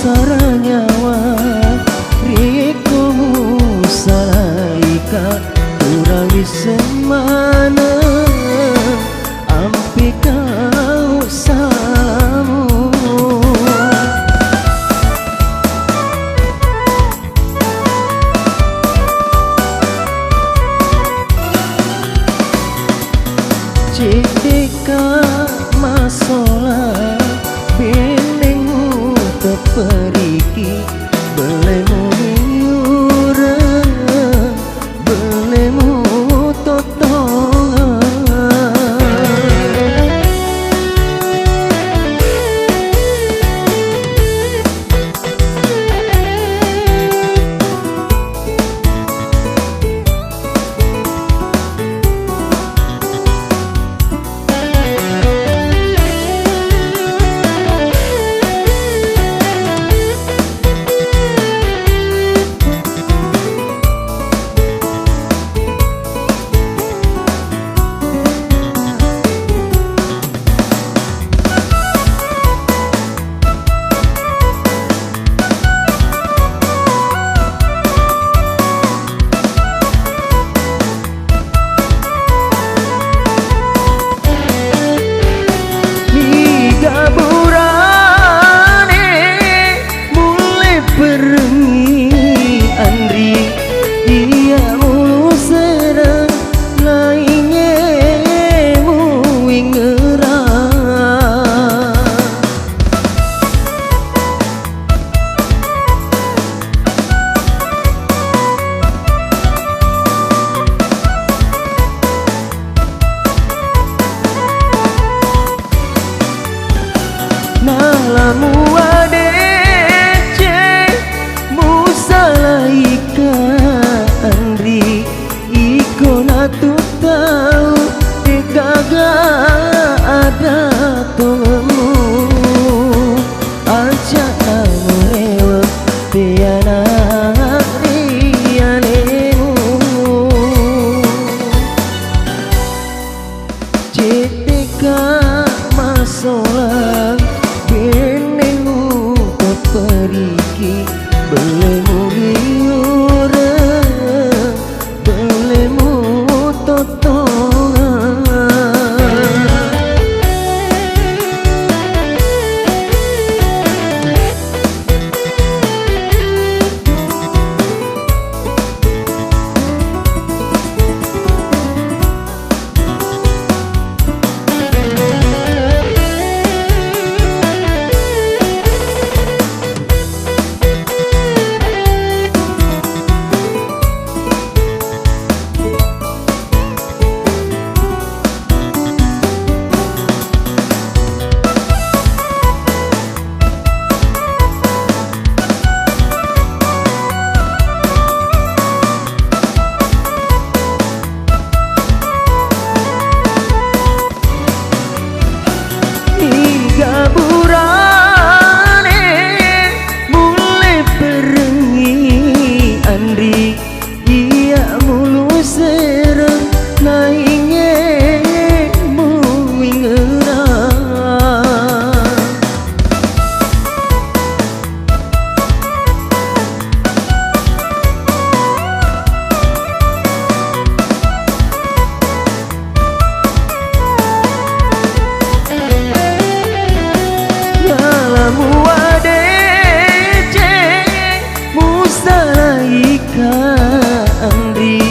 saranyawa riko salaika urawi semana ampi kau samu Cedeka masola benengmu teperiki belemu miura belemu totongan Nalamu adece musalaika andri ikona tu tahu dikaga ada tunggu aja kamu lewat tiana rianemu Cedeka masola benengmu teperiki belemu miura belemu totongan andri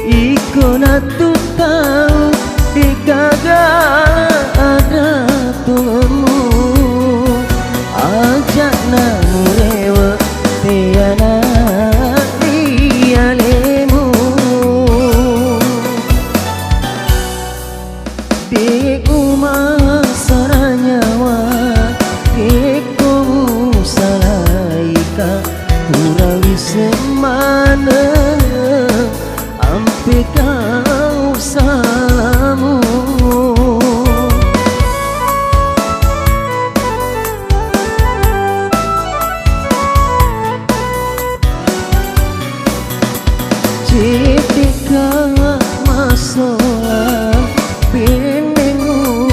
ikona tu tahu dikaga ada tunggu aja namu lewat tiana rianemu di umah saranyawa iko salaika urawi semana ampe kau samu Cedeka masola benengmu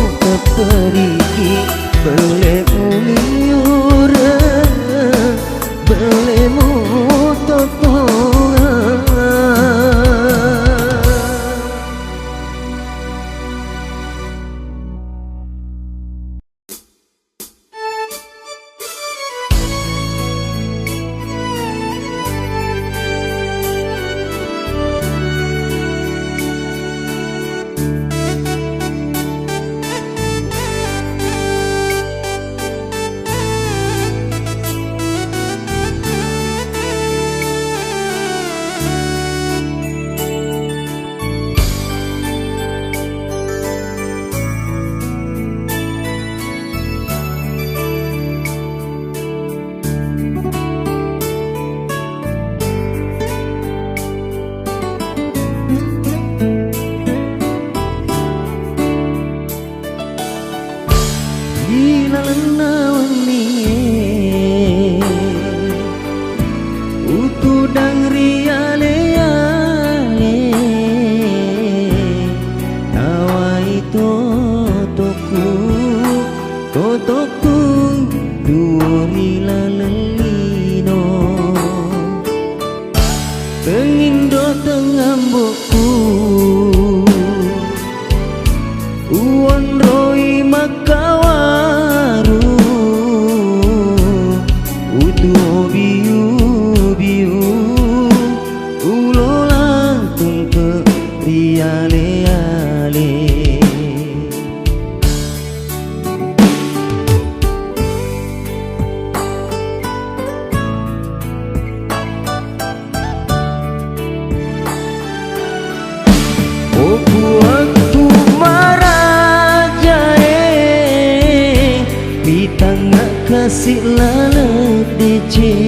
kasih lalat DJ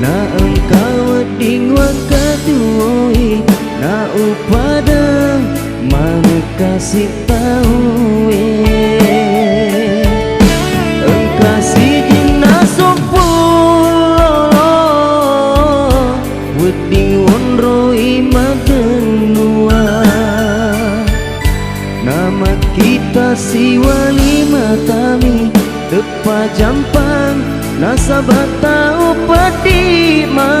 na engkau ding wakatuoi na upada mana kasih tahu engkasih jina sopulo weding wonroi madenua nama kita si wali matami tepa jampang nasabah tahu pedima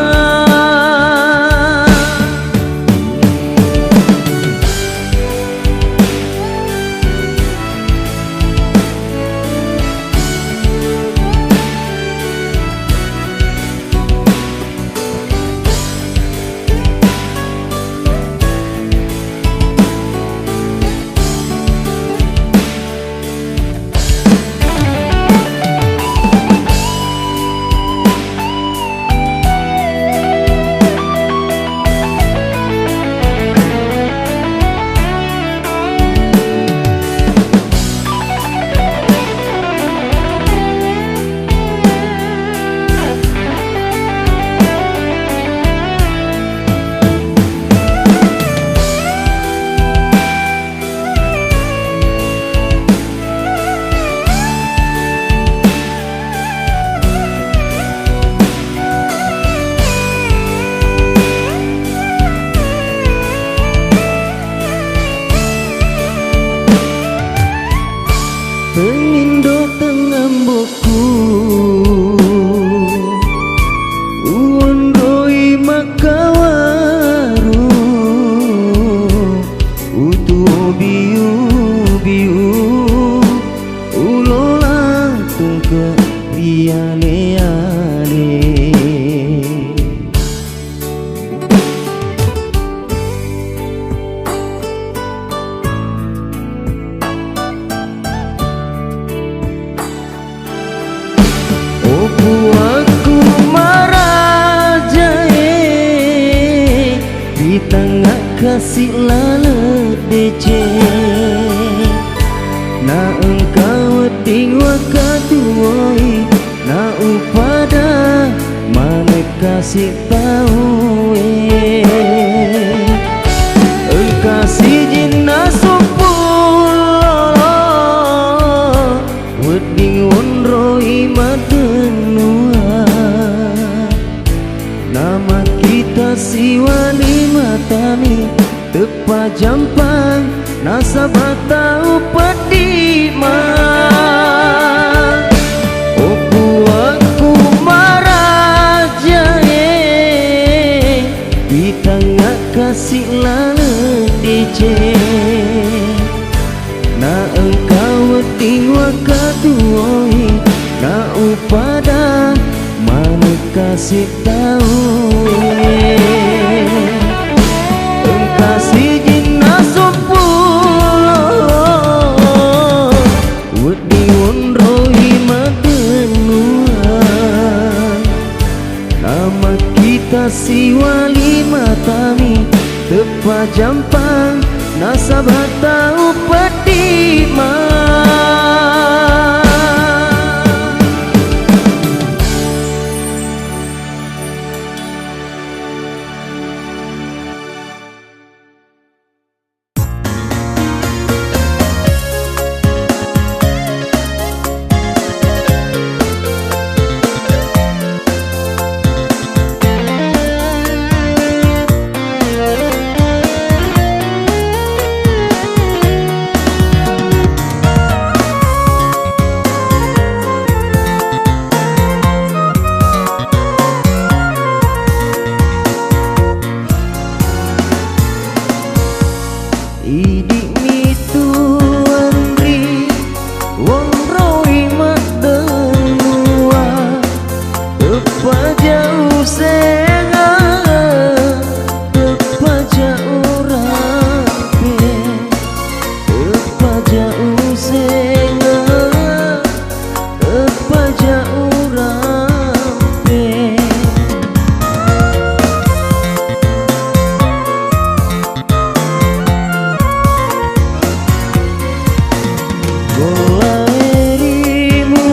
pengindo tengamboku uondoi makawaru utu biu biu ulola tungke liane-ane aku marajae di tengah kasih lalat DC na engkau ding wakatuoi na upada mana kasih tahu engkasih jina sopulo weding wonroi madenua nama kita si wali matami tepa jampang nasabah tahu pedima oku aku marajae di tengah kasih lalat DJ na engkau ding wakatuoi na upada mana kasih tahu engkasih jina sopulo wedi wonroi madenua nama kita si wali matami tepa jampang nasabah tahu pedima idik mitu andri wonroi madenua tepa jauh senga tepa jauh rapi tepa jauh senga tepa jauh rapi Bola erimu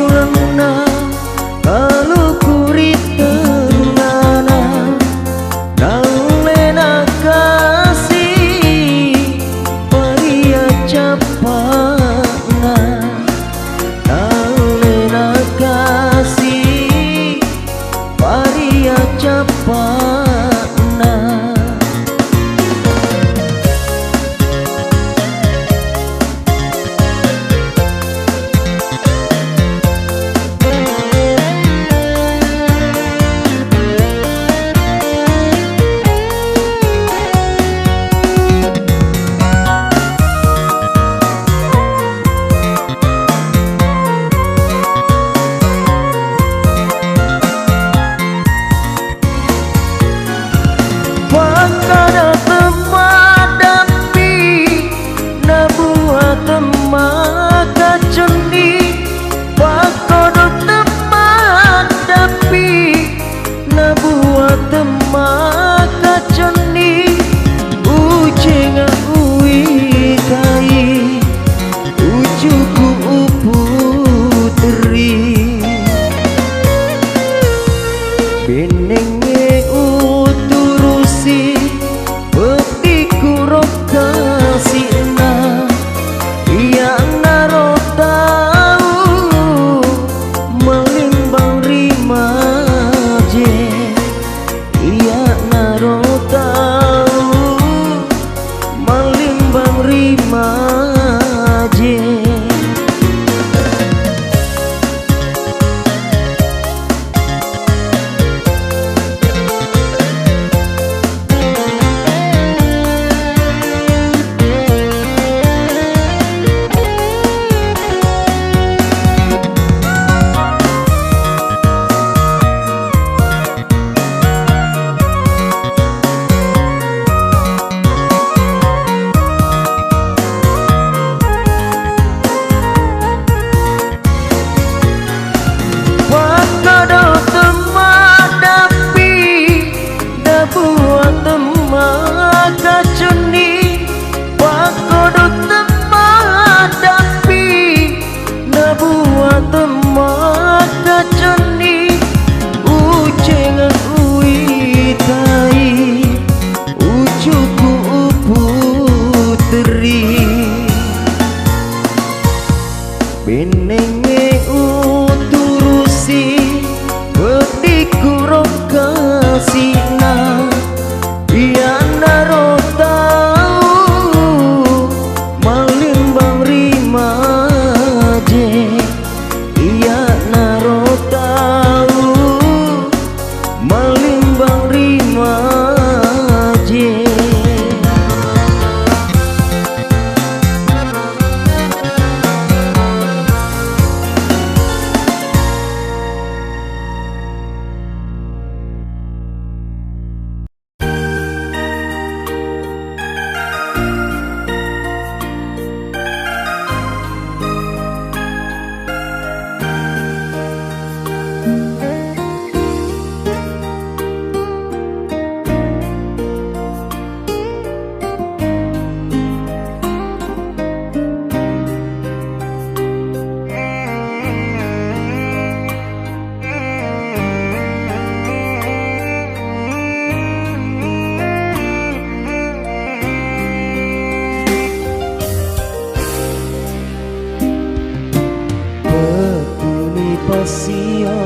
sio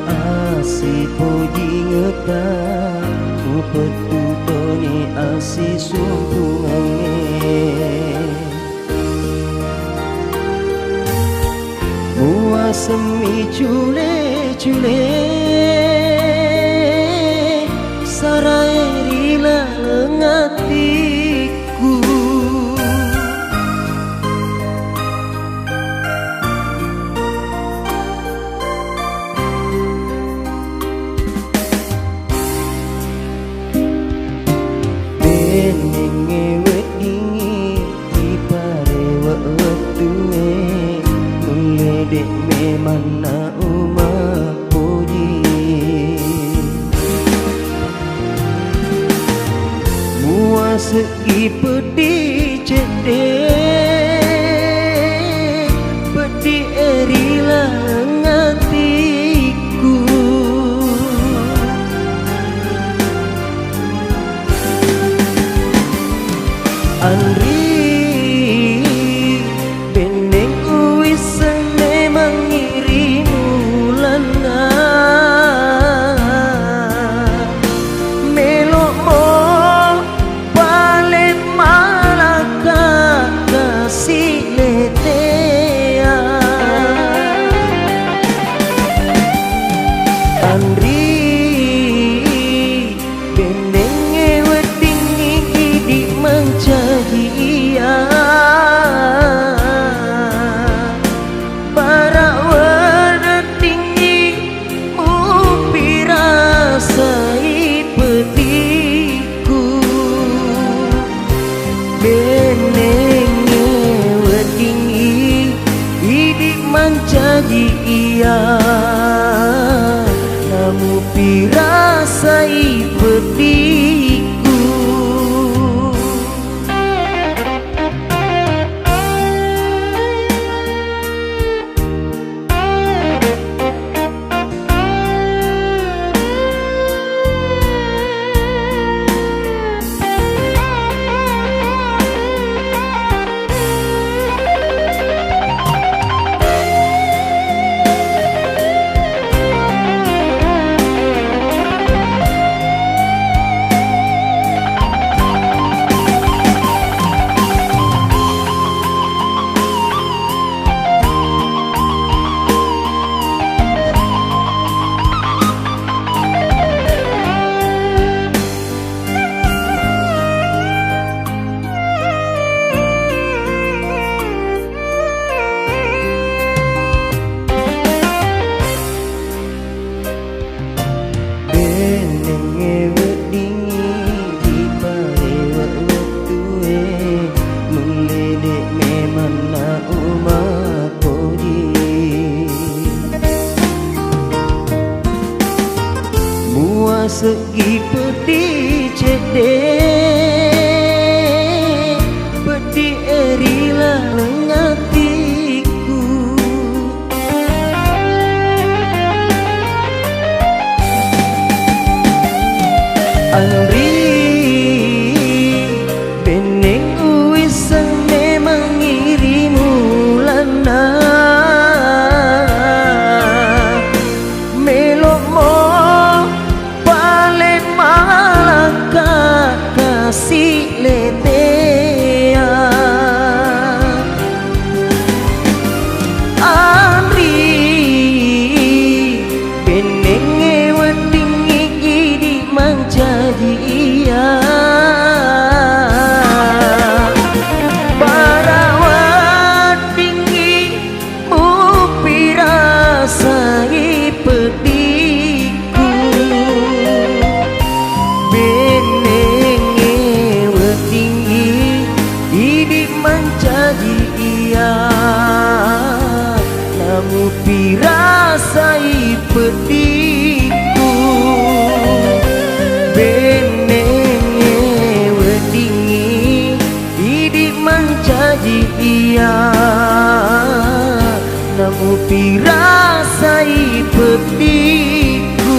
asi puji ngeta upetutone asi sungkungange mua semi cule-cule sarai rila ngatiku benenge wedingi dipare wetuwe dek memang na uma puji mua segi pedi cedek pedi erila ngatiku Andri beneng uwis jadi iya namu pirasai petiku segi peti cedek peti erila ngatiku Andri beneng uwisan memang ngirimu lana si letea Andri benenge wetingi gidi menjadi iya para wetingi upirasai petiku menjadi iya namu pirasai petiku benenge wedingi hidup menjadi iya namu pirasai petiku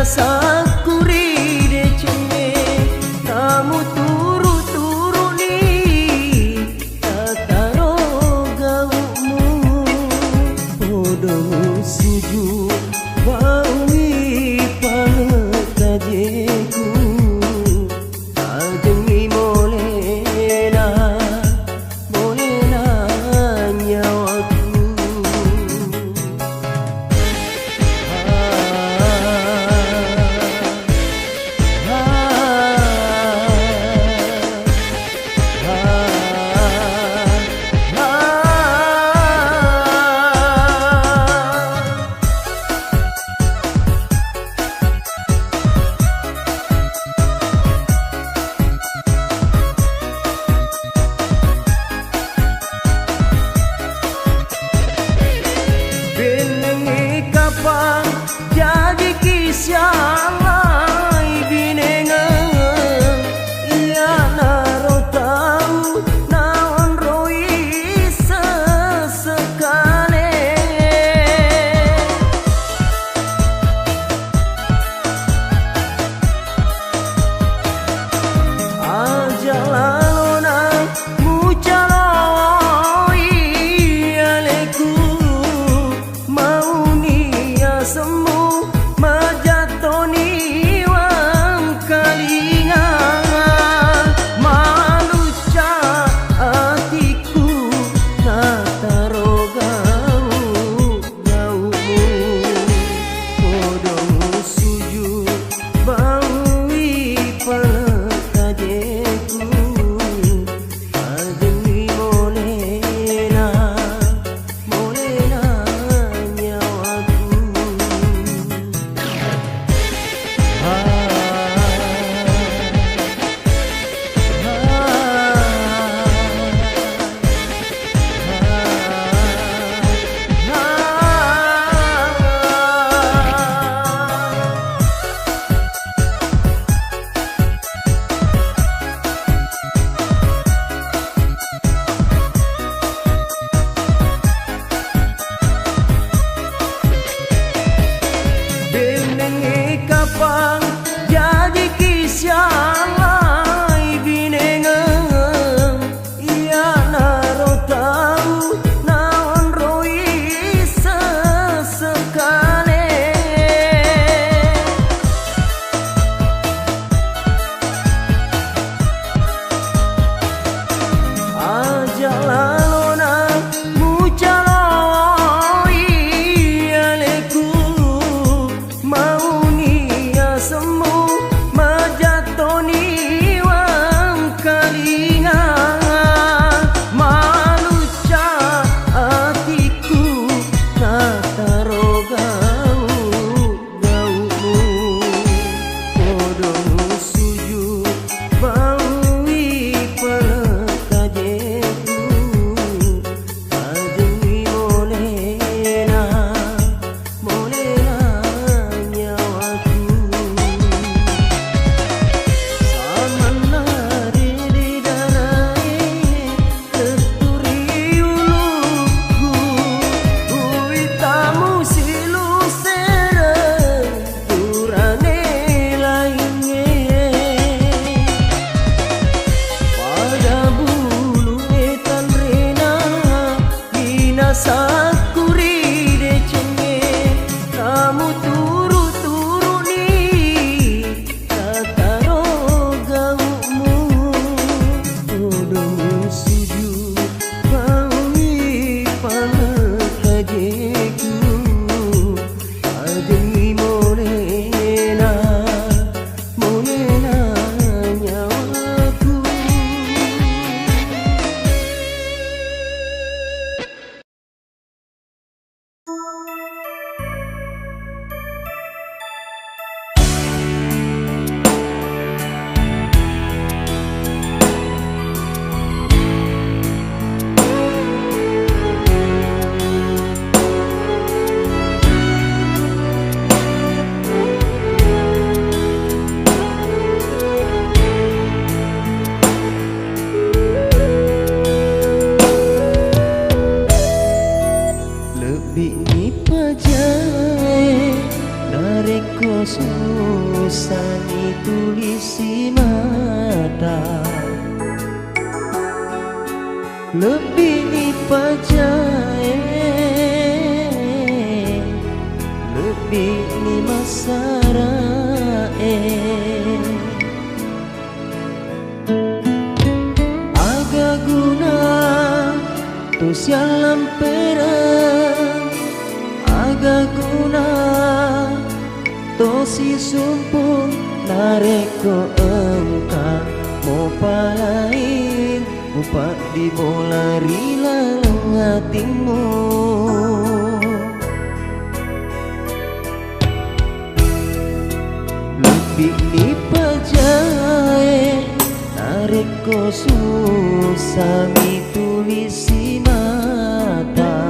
sakuri de cunge namu turu-turu ni tataro gaumu podo suju bawi pangkajeku ademi molena nyawaku jadi kisah binengan ia naro tahu naon roi sesekale aja lalona mucaloi aleku mau nia semu majatoni wang kalingan maluca hatiku nataro gaumu podong sujud bawi pangkajeku ademi molena nyawaku kapang jadi kisah binengan ia naro tahu naon roi sesekale aja lalona mucaloi aleku mau nia susah ditulisi mata, lebih dipajae, lebih ni masarae. Aga guna tu sialam perang, aga guna to si sumpung nareko engka mau palain upak di bola rilang hatimu. Lebih dipajae nareko susah mitulisi mata,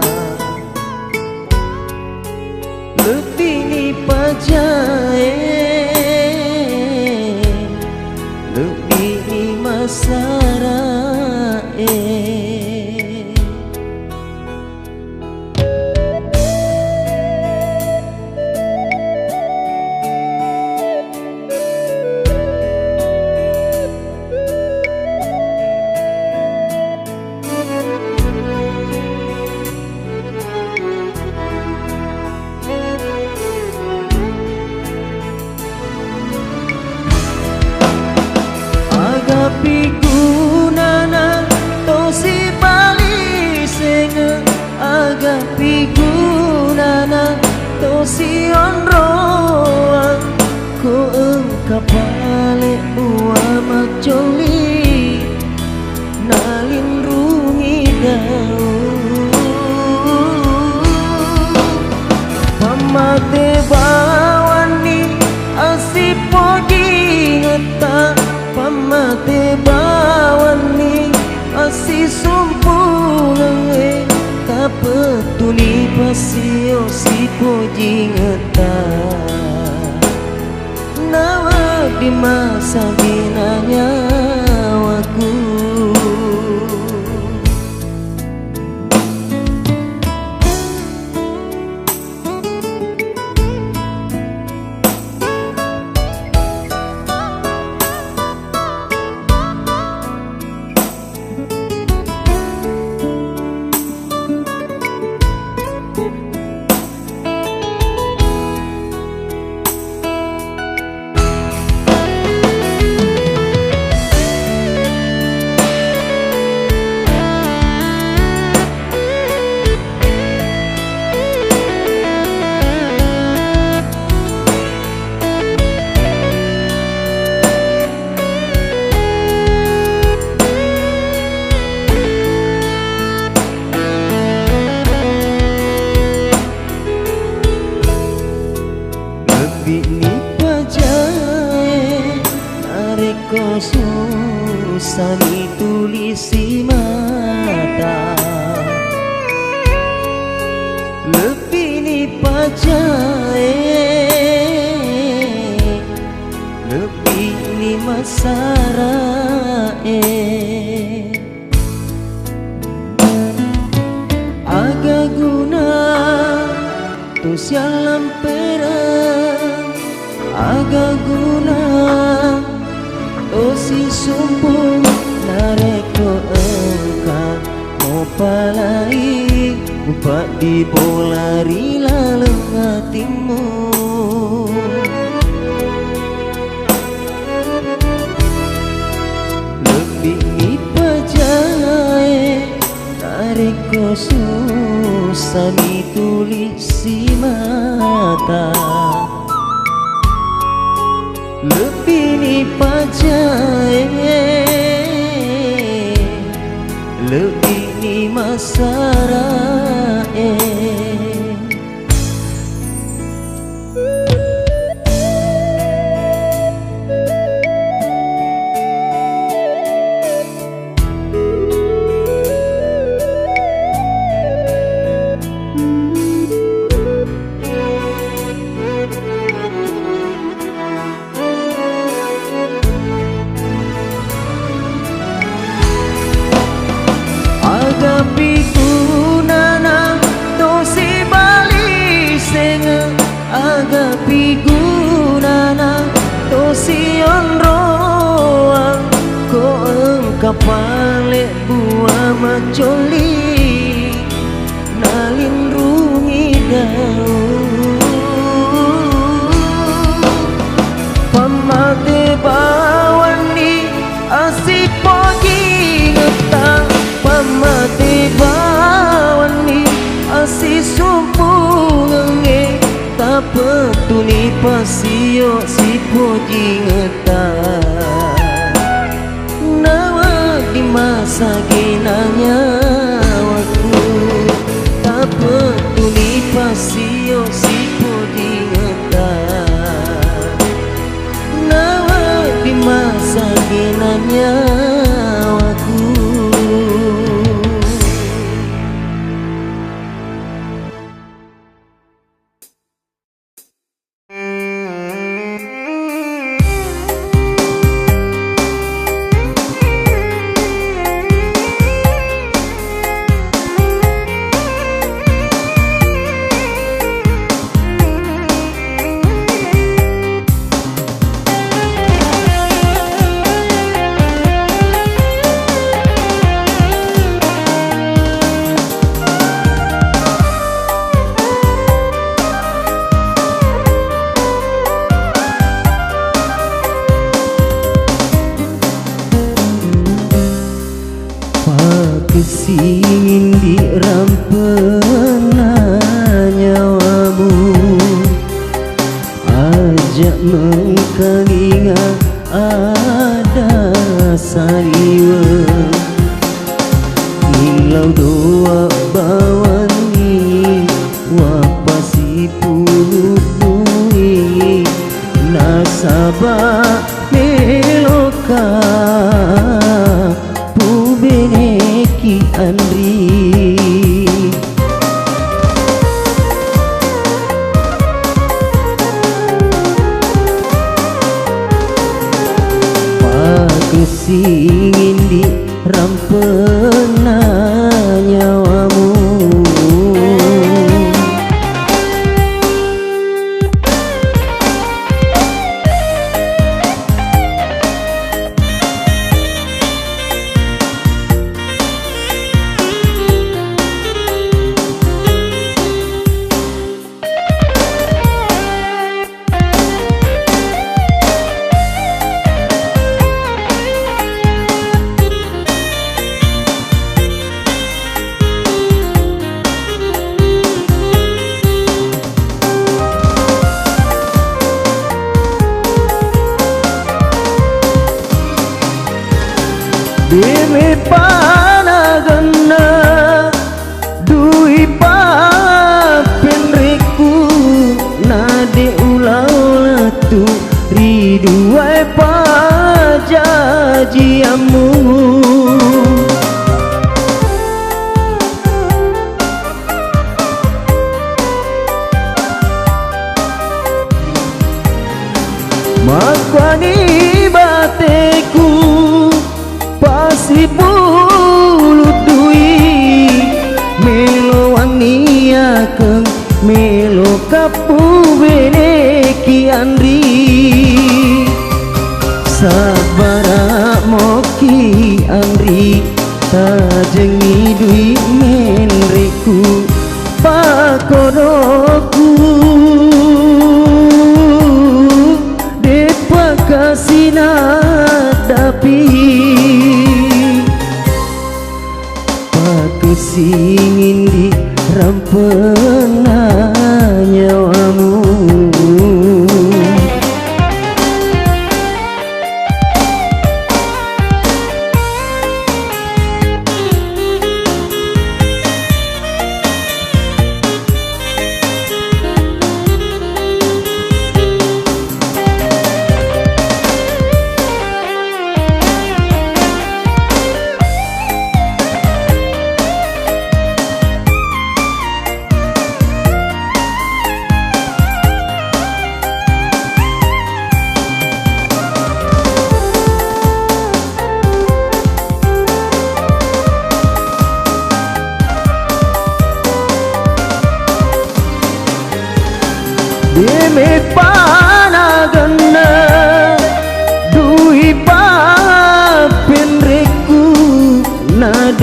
lebih dipajae, lebih di masarae. Pigunana to si bali senge, aga pigunana to si onroang, ko engka pale ua macoli nalin rungi daun pamate bawani asipo dingeta, pamate bawani asi sumpungang tak petuli pasio si pojingeta, nawa di masa binanya waku. Bini pajae nareko susah ditulisi mata, lebih ni pajae, lebih ni masarae. Aga guna tu sialam perang, aga guna to si sumpung nareko engka mau palai upak di bola rilaleng hatimu. Lebih dipajae nareko susah ditulisi mata, lebih dipajae, lebih di masarae. Aga pigunana kapale buah macoli nalin rungi daun pamate bawani asik poji ngetang pamate bawani asik sumpung nge tapetuni pasio si poji ngetang di masa ginanya waktu tak petuni pasio si podi ngetan nawa di masa ginanya waktu. Kesingin dirampena nyawamu ajak mengkalinga ada sariwa ilau doa bawani wapasi pulutui nasabah meloka Ki Andri Pakesingin di rampena nyawamu Demi panagana dui papenreku nade ulau tu riduai pajajiamu makwani bateku pasi bulut dui melo wani akeng melo kapu bene Ki Andri sabara moki Andri tajengi dui menreku pakodoku depa kasina dapi Pakesingin di rampena nyawamu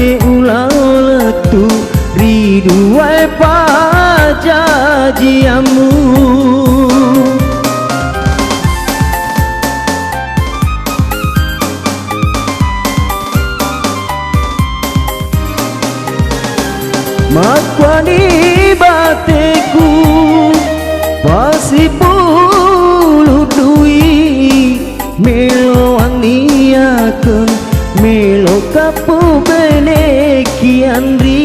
de ulau letu riduai pajajiamu. Makwani bateku pasi bulu dui melo aniakeun melo kapu beneki andri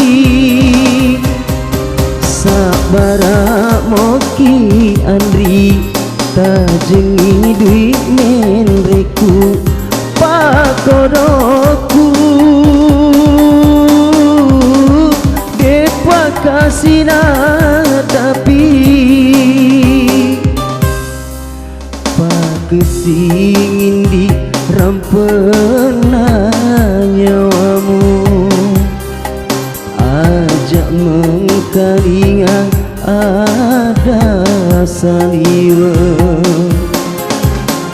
sabara moki andri tajengi duit menreku pakodoku depa kasina tapi pakesingin di rampena nyawamu ajak mengkalingan ada saliwa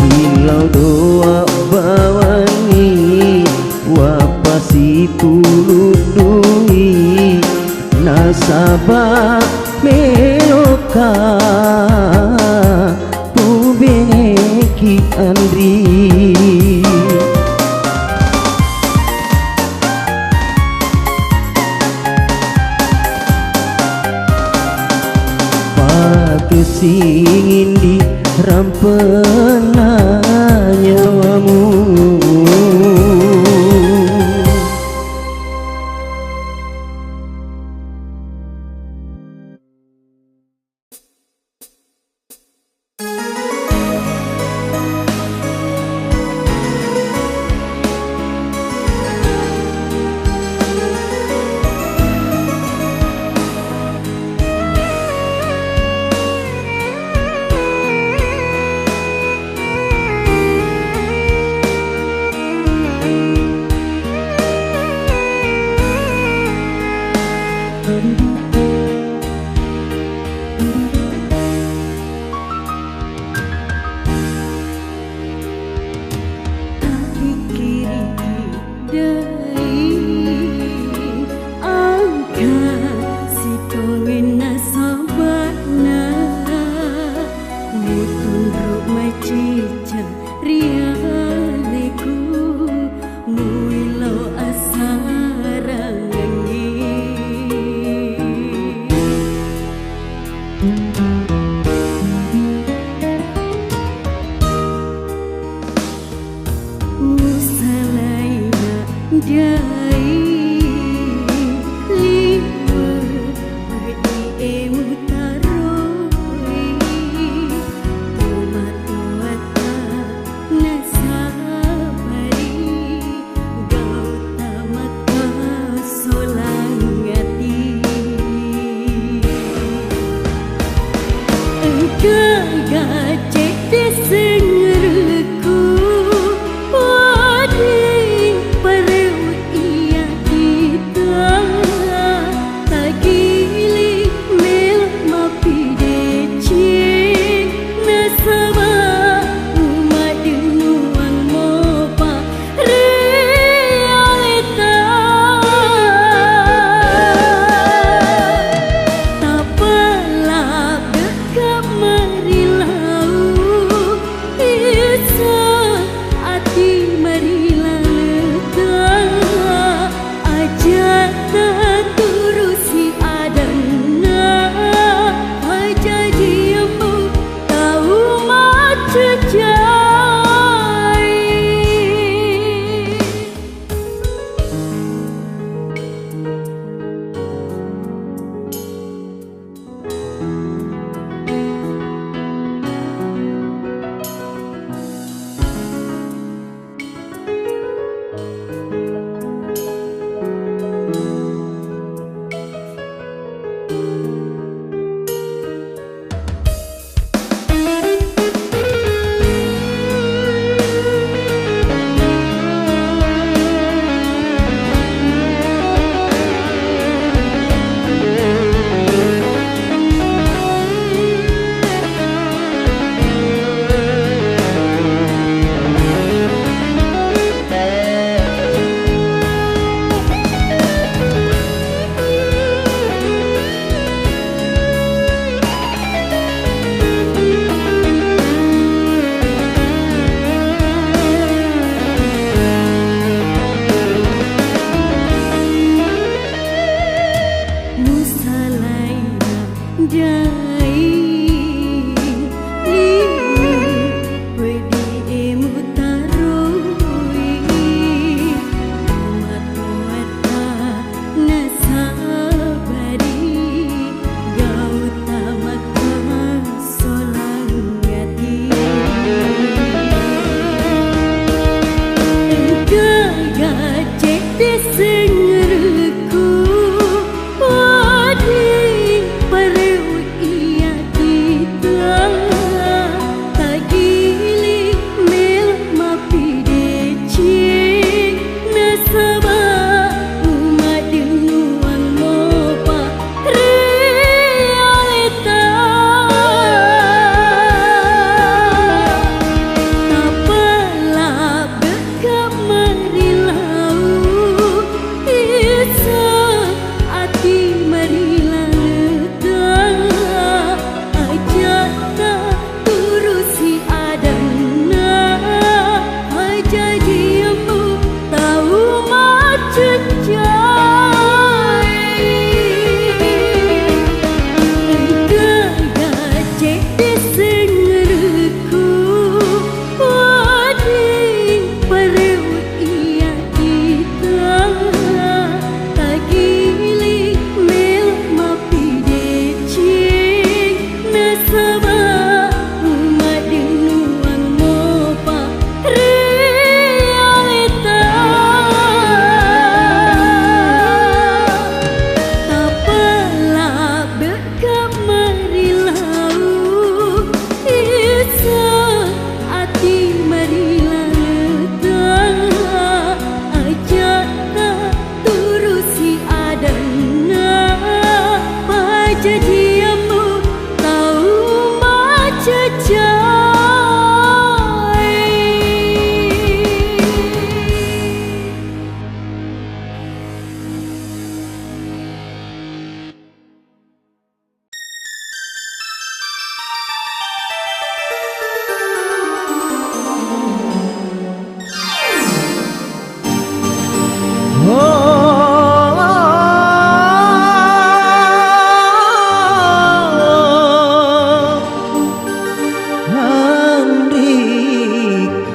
hilau doa bawani wapasi tuludui nasabah meloka pubeneki andri pakesingin di rampena nyawamu. Ku wading parew iya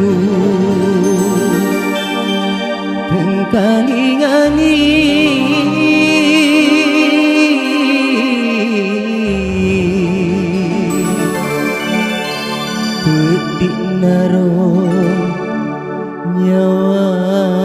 ku tengkalingani petik naro nyawaku.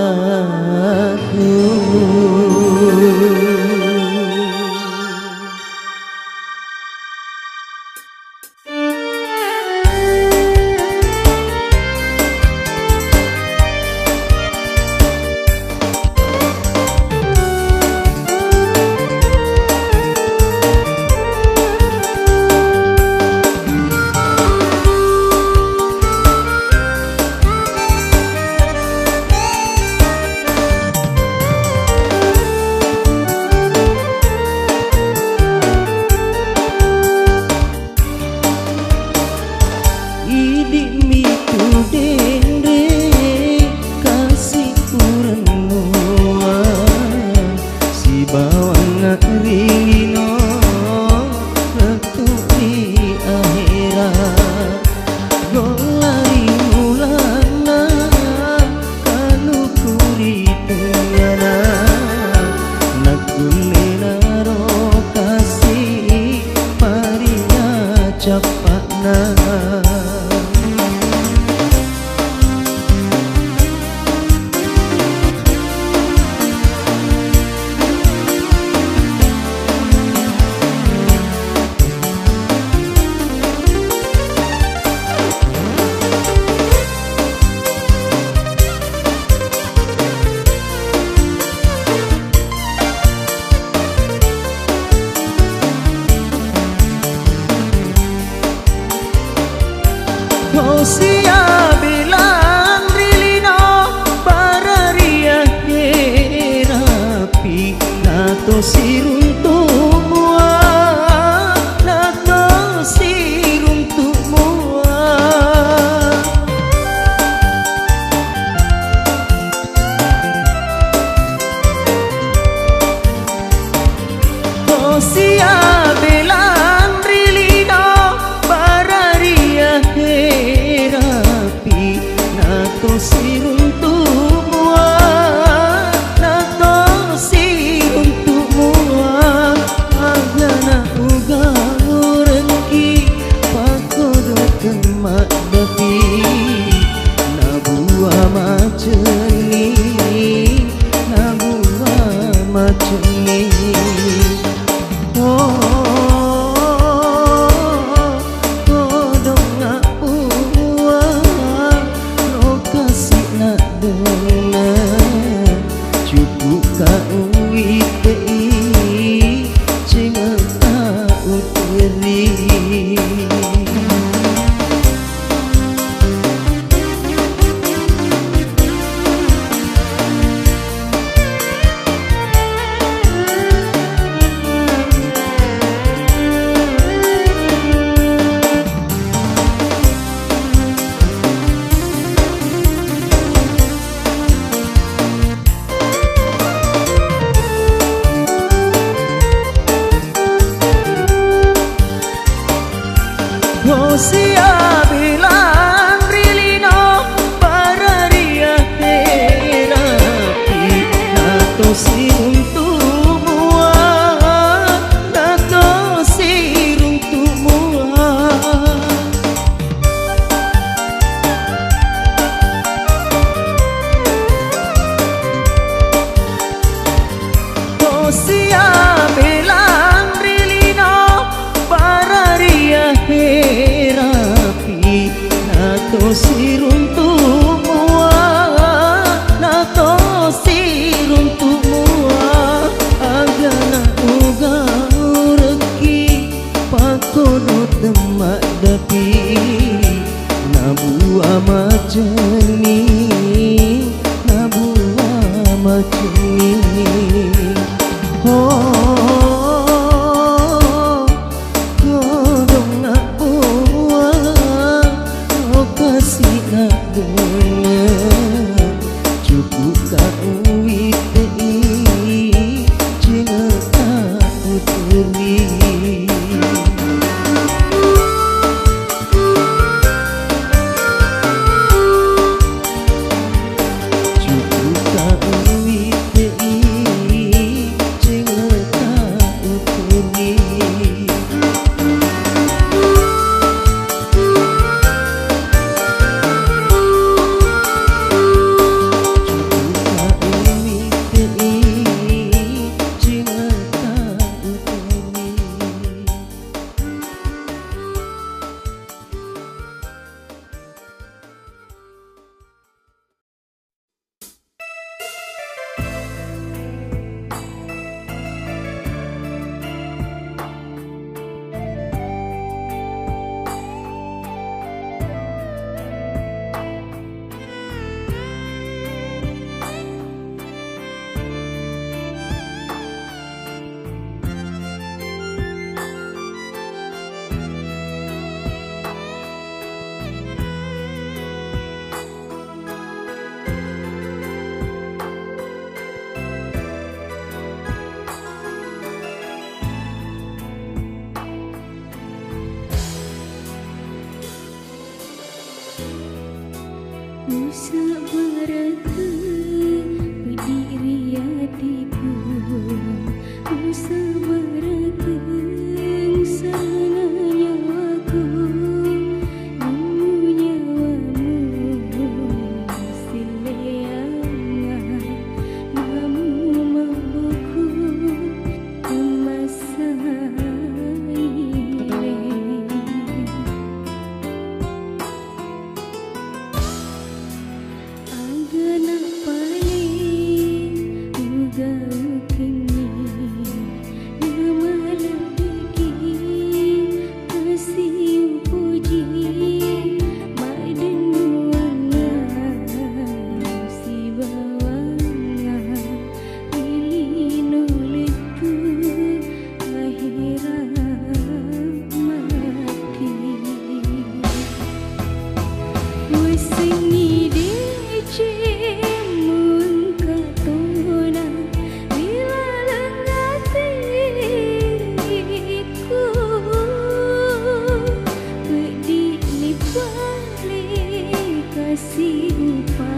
Sia bilang rilino bararia rapi nato siruntuk mua nato siruntuk mua Sia bilang rilino bararia nato siruntuk mua nato siruntuk mua agana uga urengki pakodo kemak depi nabua maceni nabua maceni Sia bilang rilino bararia rapi nato siruntuk mua nato siruntuk mua Sia bilang rilino bararia nato siruntuk mua nato siruntuk mua agana uga ureki pakono temak depi nabua maceni nabua maceni Kasih upah